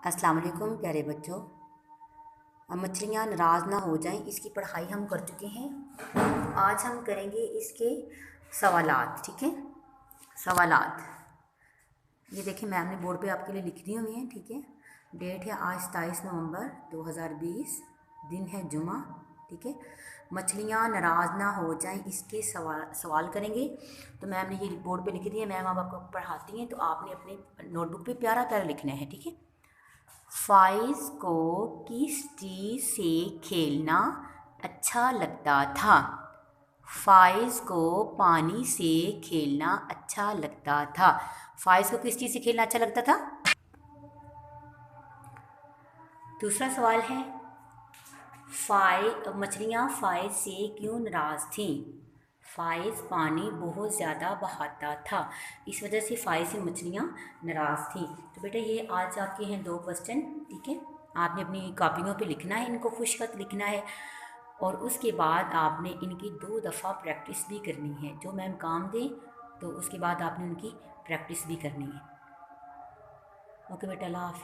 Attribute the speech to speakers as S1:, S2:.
S1: अस्सलाम वालेकुम प्यारे बच्चों। अब मछलियाँ नाराज़ ना हो जाएं, इसकी पढ़ाई हम कर चुके हैं। आज हम करेंगे इसके सवालात। ठीक है, सवालात ये देखिए मैम ने बोर्ड पे आपके लिए लिख दी हुई हैं। ठीक है, डेट है आज 27 नवंबर 2020, दिन है जुमा। ठीक है, मछलियाँ नाराज़ ना हो जाएं इसके सवाल करेंगे। तो मैम ने ये बोर्ड पे लिख दी है, मैम अब आपको पढ़ाती हैं तो आपने अपने नोटबुक पे प्यारा प्यारा लिखना है। ठीक है, फाइज को किस चीज़ से खेलना अच्छा लगता था? फाइज को पानी से खेलना अच्छा लगता था। फाइज को किस चीज़ से खेलना अच्छा लगता था? दूसरा सवाल है, मछलियाँ फाइज से क्यों नाराज़ थीं? फाइज पानी बहुत ज़्यादा बहाता था, इस वजह से फाइज से मछलियाँ नाराज़ थीं। तो बेटा ये आज आपके हैं 2 क्वेश्चन। ठीक है, आपने अपनी कापियों पे लिखना है, इनको खुशखत लिखना है और उसके बाद आपने इनकी 2 दफ़ा प्रैक्टिस भी करनी है। जो मैम काम दें तो उसके बाद आपने उनकी प्रैक्टिस भी करनी है। ओके बेटा, अल्लाह हाफ़िज़।